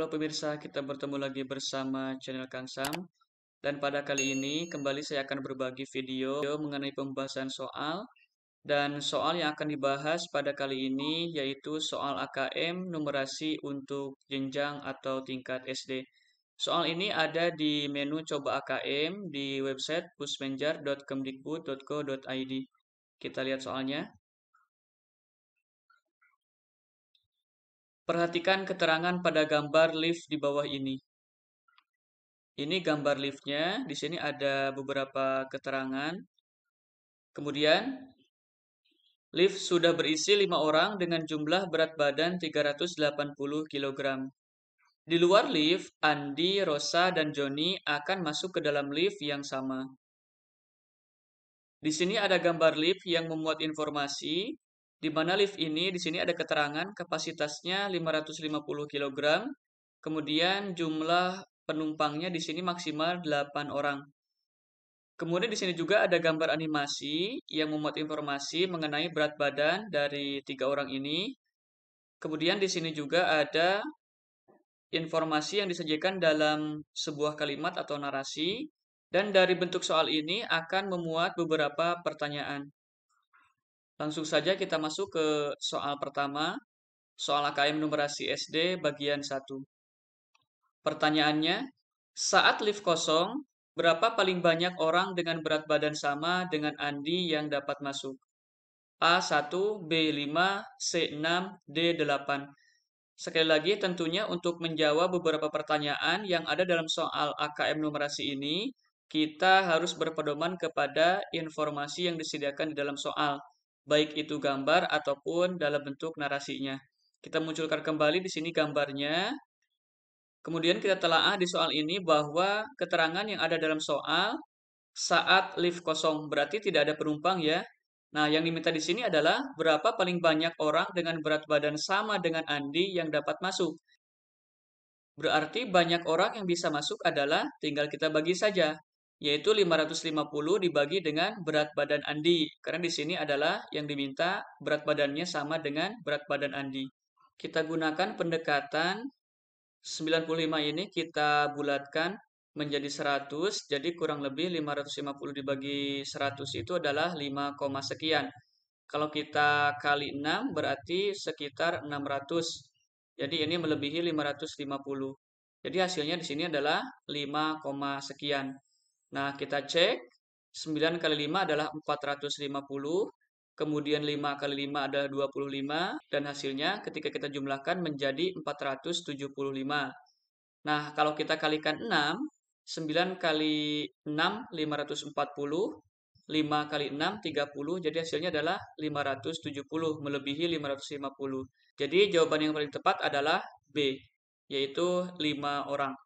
pemirsa, kita bertemu lagi bersama channel Kang Sam. Dan pada kali ini kembali saya akan berbagi video mengenai pembahasan soal. Dan soal yang akan dibahas pada kali ini yaitu soal AKM numerasi untuk jenjang atau tingkat SD. Soal ini ada di menu coba AKM di website pusmenjar.kemdikbud.go.id. Kita lihat soalnya. Perhatikan keterangan pada gambar lift di bawah ini. Ini gambar liftnya. Di sini ada beberapa keterangan. Kemudian, lift sudah berisi 5 orang dengan jumlah berat badan 380 kg. Di luar lift, Andi, Rosa, dan Joni akan masuk ke dalam lift yang sama. Di sini ada gambar lift yang memuat informasi, di mana lift ini di sini ada keterangan kapasitasnya 550 kg. Kemudian jumlah penumpangnya di sini maksimal 8 orang. Kemudian di sini juga ada gambar animasi yang memuat informasi mengenai berat badan dari 3 orang ini. Kemudian di sini juga ada informasi yang disajikan dalam sebuah kalimat atau narasi. Dan dari bentuk soal ini akan memuat beberapa pertanyaan. Langsung saja kita masuk ke soal pertama, soal AKM numerasi SD bagian 1. Pertanyaannya, saat lift kosong, berapa paling banyak orang dengan berat badan sama dengan Andi yang dapat masuk? A1, B5, C6, D8. Sekali lagi, tentunya untuk menjawab beberapa pertanyaan yang ada dalam soal AKM numerasi ini, kita harus berpedoman kepada informasi yang disediakan di dalam soal, baik itu gambar ataupun dalam bentuk narasinya. Kita munculkan kembali di sini gambarnya. Kemudian kita telaah di soal ini bahwa keterangan yang ada dalam soal saat lift kosong berarti tidak ada penumpang ya. Nah, yang diminta di sini adalah berapa paling banyak orang dengan berat badan sama dengan Andi yang dapat masuk. Berarti banyak orang yang bisa masuk adalah tinggal kita bagi saja, yaitu 550 dibagi dengan berat badan Andi. Karena di sini adalah yang diminta berat badannya sama dengan berat badan Andi. Kita gunakan pendekatan 95 ini kita bulatkan menjadi 100, jadi kurang lebih 550 dibagi 100 itu adalah 5, sekian. Kalau kita kali 6 berarti sekitar 600. Jadi ini melebihi 550. Jadi hasilnya di sini adalah 5, sekian. Nah, kita cek 9 kali 5 adalah 450. Kemudian 5 kali 5 adalah 25. Dan hasilnya ketika kita jumlahkan menjadi 475. Nah, kalau kita kalikan 6, 9 kali 6, 540. 5 kali 6, 30. Jadi hasilnya adalah 570, melebihi 550. Jadi jawaban yang paling tepat adalah B, yaitu 5 orang.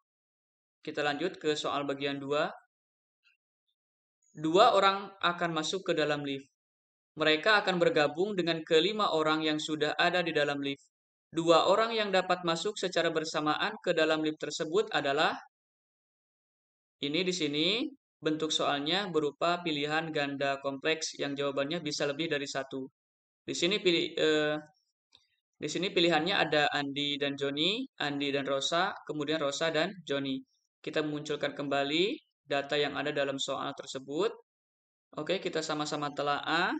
Kita lanjut ke soal bagian 2. 2 orang akan masuk ke dalam lift. Mereka akan bergabung dengan kelima orang yang sudah ada di dalam lift. 2 orang yang dapat masuk secara bersamaan ke dalam lift tersebut adalah ini di sini bentuk soalnya berupa pilihan ganda kompleks yang jawabannya bisa lebih dari satu. Di sini pilihannya ada Andi dan Joni, Andi dan Rosa, kemudian Rosa dan Joni. Kita munculkan kembali data yang ada dalam soal tersebut. Oke, kita sama-sama telaah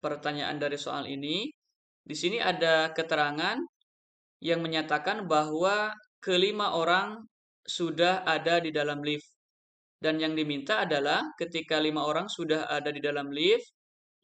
pertanyaan dari soal ini. Di sini ada keterangan yang menyatakan bahwa kelima orang sudah ada di dalam lift. Dan yang diminta adalah ketika 5 orang sudah ada di dalam lift,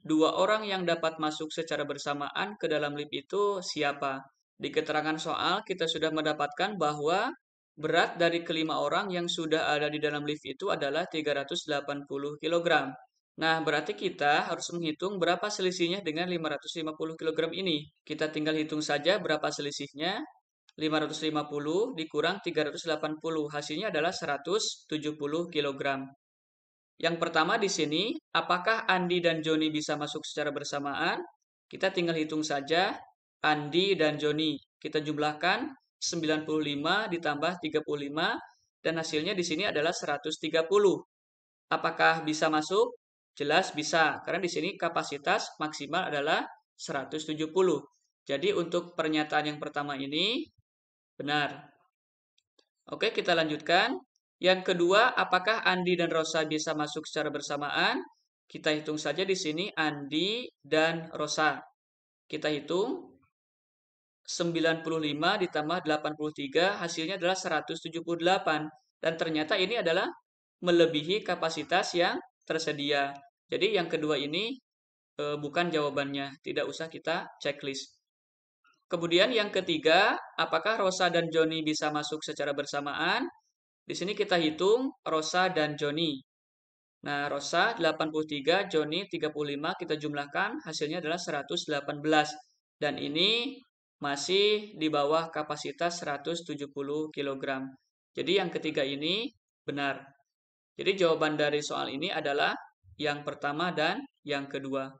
2 orang yang dapat masuk secara bersamaan ke dalam lift itu siapa? Di keterangan soal kita sudah mendapatkan bahwa berat dari kelima orang yang sudah ada di dalam lift itu adalah 380 kg. Nah, berarti kita harus menghitung berapa selisihnya dengan 550 kg ini. Kita tinggal hitung saja berapa selisihnya. 550 dikurang 380, hasilnya adalah 170 kg. Yang pertama di sini, apakah Andi dan Joni bisa masuk secara bersamaan? Kita tinggal hitung saja Andi dan Joni. Kita jumlahkan 95 ditambah 35 dan hasilnya di sini adalah 130. Apakah bisa masuk? Jelas bisa, karena di sini kapasitas maksimal adalah 170. Jadi untuk pernyataan yang pertama ini benar. Oke, kita lanjutkan. Yang kedua, apakah Andi dan Rosa bisa masuk secara bersamaan? Kita hitung saja di sini Andi dan Rosa. Kita hitung 95 ditambah 83 hasilnya adalah 178. Dan ternyata ini adalah melebihi kapasitas yang tersedia. Jadi yang kedua ini bukan jawabannya. Tidak usah kita checklist. Kemudian yang ketiga, apakah Rosa dan Joni bisa masuk secara bersamaan? Di sini kita hitung Rosa dan Joni. Nah, Rosa 83, Joni 35, kita jumlahkan, hasilnya adalah 118. Dan ini masih di bawah kapasitas 170 kg. Jadi yang ketiga ini benar. Jadi jawaban dari soal ini adalah yang pertama dan yang kedua.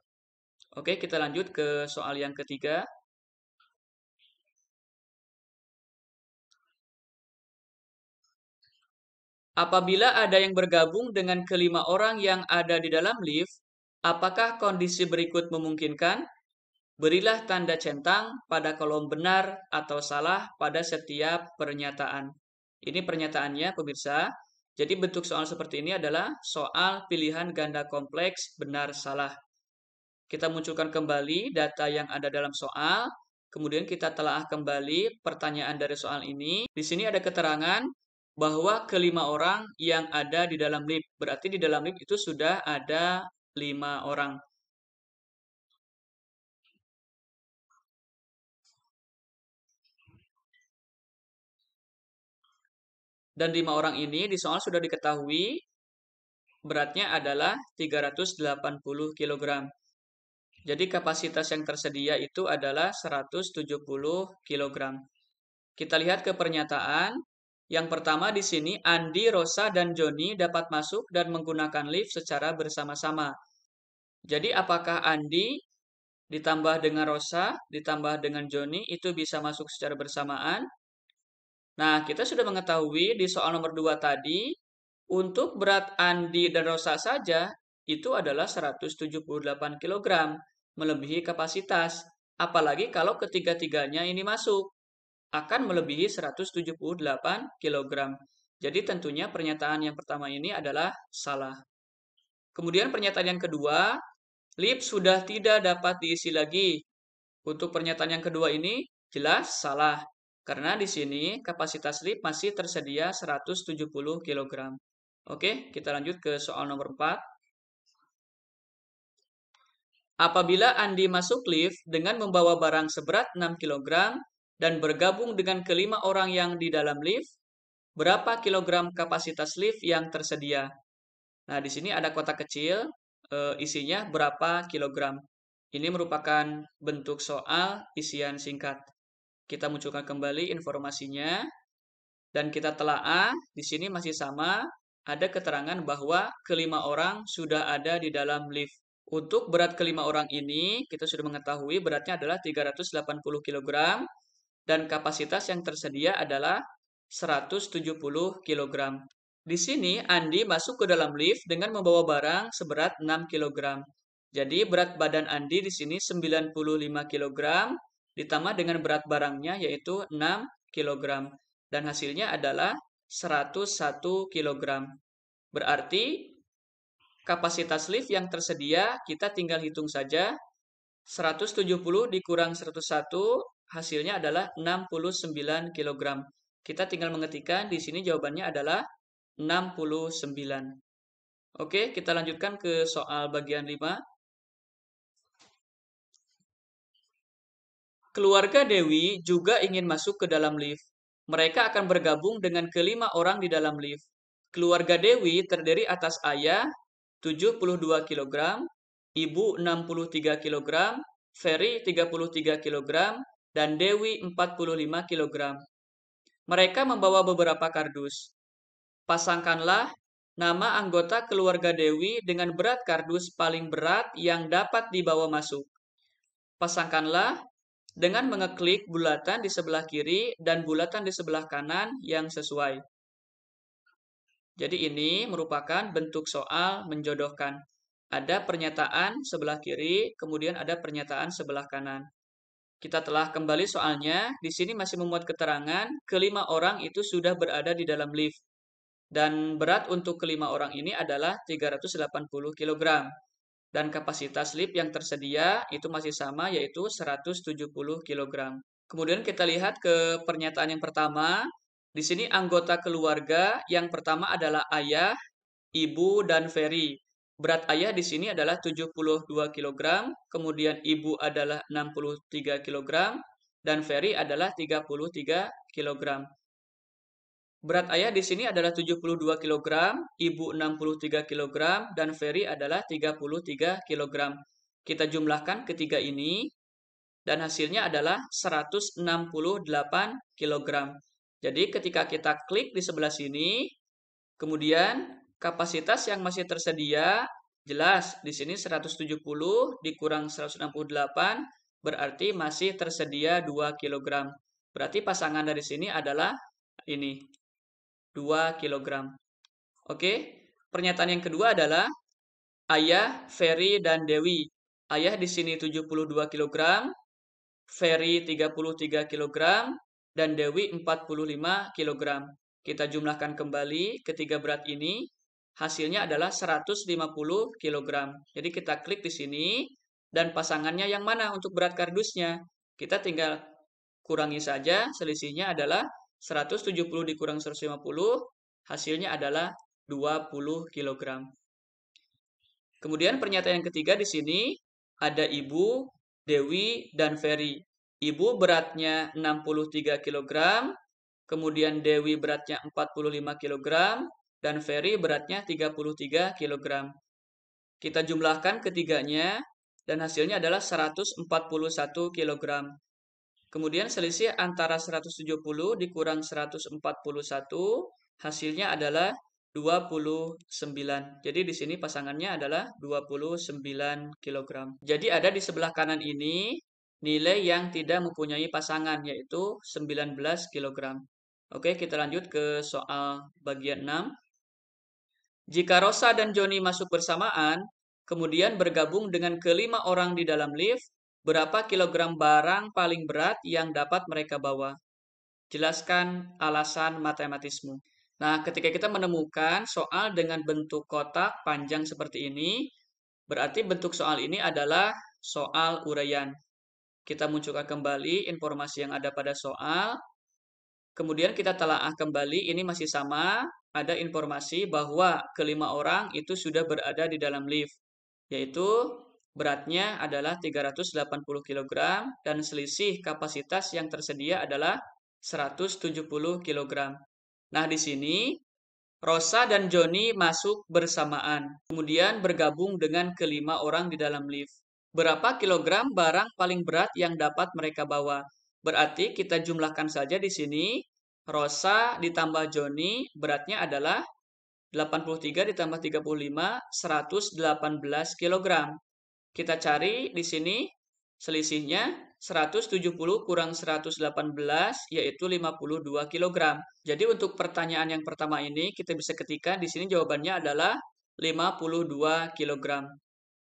Oke, kita lanjut ke soal yang ketiga. Apabila ada yang bergabung dengan kelima orang yang ada di dalam lift, apakah kondisi berikut memungkinkan? Berilah tanda centang pada kolom benar atau salah pada setiap pernyataan. Ini pernyataannya, pemirsa. Jadi bentuk soal seperti ini adalah soal pilihan ganda kompleks benar salah. Kita munculkan kembali data yang ada dalam soal, kemudian kita telaah kembali pertanyaan dari soal ini. Di sini ada keterangan bahwa kelima orang yang ada di dalam lift. Berarti di dalam lift itu sudah ada 5 orang. Dan 5 orang ini di soal sudah diketahui beratnya adalah 380 kg. Jadi kapasitas yang tersedia itu adalah 170 kg. Kita lihat ke pernyataan. Yang pertama di sini, Andi, Rosa, dan Joni dapat masuk dan menggunakan lift secara bersama-sama. Jadi apakah Andi ditambah dengan Rosa, ditambah dengan Joni itu bisa masuk secara bersamaan? Nah, kita sudah mengetahui di soal nomor 2 tadi, untuk berat Andi dan Rosa saja itu adalah 178 kg, melebihi kapasitas. Apalagi kalau ketiga-tiganya ini masuk, akan melebihi 178 kg. Jadi tentunya pernyataan yang pertama ini adalah salah. Kemudian pernyataan yang kedua, lift sudah tidak dapat diisi lagi. Untuk pernyataan yang kedua ini jelas salah. Karena di sini kapasitas lift masih tersedia 170 kg. Oke, kita lanjut ke soal nomor 4. Apabila Andi masuk lift dengan membawa barang seberat 6 kg dan bergabung dengan kelima orang yang di dalam lift, berapa kilogram kapasitas lift yang tersedia? Nah, di sini ada kotak kecil, isinya berapa kilogram. Ini merupakan bentuk soal isian singkat. Kita munculkan kembali informasinya dan kita telaah. Di sini masih sama, ada keterangan bahwa kelima orang sudah ada di dalam lift. Untuk berat kelima orang ini, kita sudah mengetahui beratnya adalah 380 kg dan kapasitas yang tersedia adalah 170 kg. Di sini Andi masuk ke dalam lift dengan membawa barang seberat 6 kg. Jadi berat badan Andi di sini 95 kg ditambah dengan berat barangnya yaitu 6 kg. Dan hasilnya adalah 101 kg. Berarti kapasitas lift yang tersedia kita tinggal hitung saja. 170 dikurang 101 hasilnya adalah 69 kg. Kita tinggal mengetikkan di sini jawabannya adalah 69. Oke, kita lanjutkan ke soal bagian 5. Keluarga Dewi juga ingin masuk ke dalam lift. Mereka akan bergabung dengan kelima orang di dalam lift. Keluarga Dewi terdiri atas ayah 72 kg, ibu 63 kg, Ferry 33 kg, dan Dewi 45 kg. Mereka membawa beberapa kardus. Pasangkanlah nama anggota keluarga Dewi dengan berat kardus paling berat yang dapat dibawa masuk. Pasangkanlah dengan mengeklik bulatan di sebelah kiri dan bulatan di sebelah kanan yang sesuai. Jadi ini merupakan bentuk soal menjodohkan. Ada pernyataan sebelah kiri, kemudian ada pernyataan sebelah kanan. Kita telah kembali soalnya, di sini masih memuat keterangan kelima orang itu sudah berada di dalam lift. Dan berat untuk kelima orang ini adalah 380 kg. Dan kapasitas lift yang tersedia itu masih sama, yaitu 170 kg. Kemudian kita lihat ke pernyataan yang pertama. Di sini anggota keluarga yang pertama adalah ayah, ibu, dan Ferry. Berat ayah di sini adalah 72 kg, kemudian ibu adalah 63 kg, dan Ferry adalah 33 kg. Berat ayah di sini adalah 72 kg, ibu 63 kg, dan Ferry adalah 33 kg. Kita jumlahkan ketiga ini, dan hasilnya adalah 168 kg. Jadi ketika kita klik di sebelah sini, kemudian kapasitas yang masih tersedia, jelas di sini 170 dikurang 168 berarti masih tersedia 2 kg. Berarti pasangan dari sini adalah ini, 2 kg. Oke, pernyataan yang kedua adalah ayah, Ferry, dan Dewi. Ayah di sini 72 kg, Ferry 33 kg, dan Dewi 45 kg. Kita jumlahkan kembali ketiga berat ini, hasilnya adalah 150 kg. Jadi kita klik di sini, dan pasangannya yang mana untuk berat kardusnya? Kita tinggal kurangi saja, selisihnya adalah 170 dikurang 150, hasilnya adalah 20 kg. Kemudian pernyataan yang ketiga di sini, ada ibu, Dewi, dan Ferry. Ibu beratnya 63 kg, kemudian Dewi beratnya 45 kg, dan Ferry beratnya 33 kg. Kita jumlahkan ketiganya, dan hasilnya adalah 141 kg. Kemudian selisih antara 170 dikurang 141, hasilnya adalah 29. Jadi di sini pasangannya adalah 29 kg. Jadi ada di sebelah kanan ini nilai yang tidak mempunyai pasangan, yaitu 19 kg. Oke, kita lanjut ke soal bagian 6. Jika Rosa dan Joni masuk bersamaan, kemudian bergabung dengan kelima orang di dalam lift, berapa kilogram barang paling berat yang dapat mereka bawa? Jelaskan alasan matematismu. Nah, ketika kita menemukan soal dengan bentuk kotak panjang seperti ini, berarti bentuk soal ini adalah soal uraian. Kita munculkan kembali informasi yang ada pada soal. Kemudian kita telaah kembali, ini masih sama, ada informasi bahwa kelima orang itu sudah berada di dalam lift, yaitu beratnya adalah 380 kg dan selisih kapasitas yang tersedia adalah 170 kg. Nah, di sini Rosa dan Joni masuk bersamaan, kemudian bergabung dengan kelima orang di dalam lift. Berapa kilogram barang paling berat yang dapat mereka bawa? Berarti kita jumlahkan saja di sini. Rosa ditambah Joni beratnya adalah 83 ditambah 35, 118 kg. Kita cari di sini selisihnya 170 kurang 118 yaitu 52 kg. Jadi untuk pertanyaan yang pertama ini kita bisa ketikkan di sini jawabannya adalah 52 kg.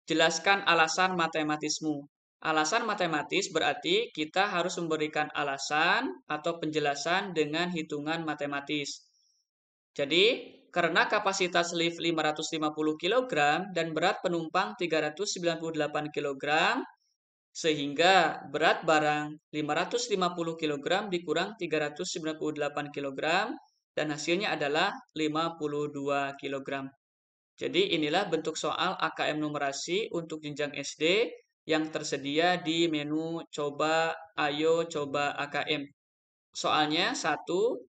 Jelaskan alasan matematismu. Alasan matematis berarti kita harus memberikan alasan atau penjelasan dengan hitungan matematis. Jadi, karena kapasitas lift 550 kg dan berat penumpang 398 kg, sehingga berat barang 550 kg dikurang 398 kg, dan hasilnya adalah 52 kg. Jadi inilah bentuk soal AKM numerasi untuk jenjang SD yang tersedia di menu Coba, Ayo Coba AKM. Soalnya 1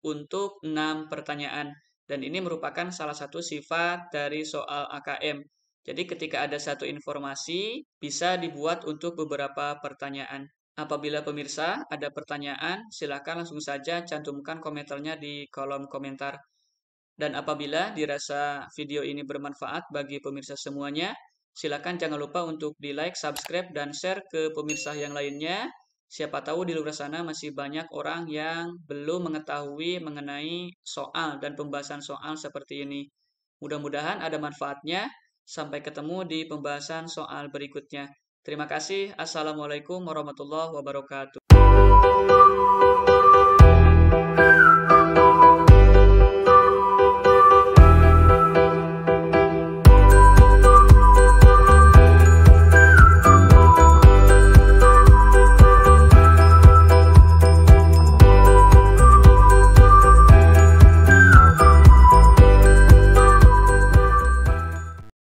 untuk 6 pertanyaan. Dan ini merupakan salah satu sifat dari soal AKM. Jadi ketika ada satu informasi, bisa dibuat untuk beberapa pertanyaan. Apabila pemirsa ada pertanyaan, silakan langsung saja cantumkan komentarnya di kolom komentar. Dan apabila dirasa video ini bermanfaat bagi pemirsa semuanya, silakan jangan lupa untuk di-like, subscribe, dan share ke pemirsa yang lainnya. Siapa tahu di luar sana masih banyak orang yang belum mengetahui mengenai soal dan pembahasan soal seperti ini. Mudah-mudahan ada manfaatnya. Sampai ketemu di pembahasan soal berikutnya. Terima kasih. Assalamualaikum warahmatullahi wabarakatuh.